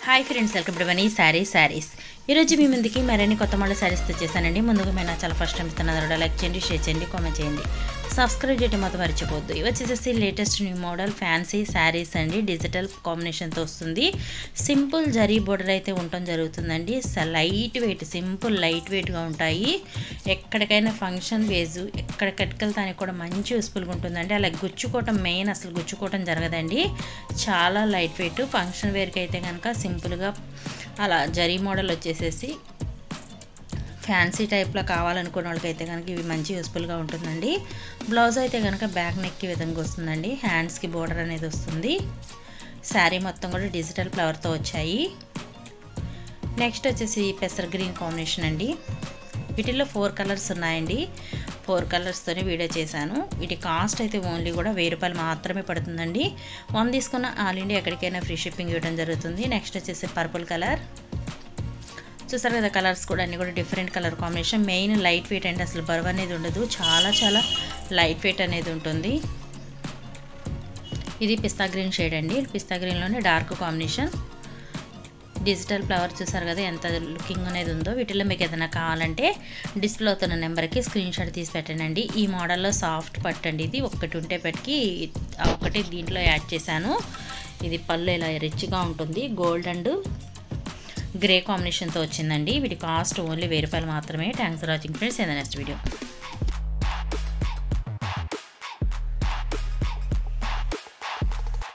Hi friends, welcome to money saris. ఈరోజు మీ ముందుకి మరిన్ని కొత్త మోడల్ శారీస్ తెచ్చేసానండి. ముందుగా మేము చాలా ఫస్ట్ టైం ఇస్తున్నారు, లైక్ చేయండి, షేర్ చేయండి, కామెంట్ చేయండి, సబ్స్క్రైబ్ చేయడం మాత్రం మర్చిపోవద్దు. ఇవి వచ్చేసి latest new model fancy saris అండి. డిజిటల్ కాంబినేషన్తో వస్తుంది. సింపుల్ జరీ బోర్డర్ అయితే ఉండటం జరుగుతుందండి. లైట్ వెయిట్, సింపుల్ లైట్ వెయిట్గా ఉంటాయి. ఎక్కడికైనా ఫంక్షన్ వేజు ఎక్కడ కట్టుకెళ్తానికి కూడా మంచి యూస్ఫుల్గా ఉంటుందండి. అలా గుచ్చుకోవటం మెయిన్, అసలు గుచ్చుకోవటం జరగదండి. చాలా లైట్ వెయిట్. ఫంక్షన్ వేర్కి అయితే కనుక సింపుల్గా అలా జరీ మోడల్ వచ్చేసేసి ఫ్యాన్సీ టైప్లో కావాలనుకున్న వాళ్ళకైతే కనుక ఇవి మంచి యూస్ఫుల్గా ఉంటుందండి. బ్లౌజ్ అయితే కనుక బ్యాక్ నెక్ విధంగా వస్తుందండి. హ్యాండ్స్కి బోర్డర్ అనేది వస్తుంది. శారీ మొత్తం కూడా డిజిటల్ ఫ్లవర్తో వచ్చాయి. నెక్స్ట్ వచ్చేసి పెసర్ గ్రీన్ కాంబినేషన్ అండి. వీటిల్లో 4 కలర్స్ ఉన్నాయండి. 4 కలర్స్తోనే వీడియో చేశాను. వీటి కాస్ట్ అయితే ఓన్లీ కూడా 1000 రూపాయలు మాత్రమే పడుతుందండి. 1 తీసుకున్న ఆల్ ఇండియా ఎక్కడికైనా ఫ్రీ షిప్పింగ్ ఇవ్వడం జరుగుతుంది. నెక్స్ట్ వచ్చేసి పర్పుల్ కలర్. చూసారు కదా, కలర్స్ కూడా అన్నీ కూడా different colour combination. Main light weight అండి, అసలు బరువు అనేది ఉండదు. చాలా లైట్ వెయిట్ అనేది ఉంటుంది. ఇది పిస్తా గ్రీన్ షేడ్ అండి. పిస్తా గ్రీన్లోనే డార్క్ కాంబినేషన్. డిజిటల్ ఫ్లవర్ చూసారు కదా ఎంత లుకింగ్ అనేది ఉందో. వీటిలో మీకు ఏదైనా కావాలంటే డిస్ప్లే అవుతున్న నెంబర్కి స్క్రీన్ షాట్ తీసి పెట్టండి. ఈ మోడల్లో సాఫ్ట్ పట్టు అండి. ఇది ఒకటి ఉంటే పెట్టి ఒకటి దీంట్లో యాడ్ చేశాను. ఇది పళ్ళు ఇలా రిచ్గా ఉంటుంది. గోల్డ్ అండ్ గ్రే కాంబినేషన్తో వచ్చిందండి. వీటి కాస్ట్ ఓన్లీ 1000 రూపాయలు మాత్రమే. Thanks for watching friends. Next video.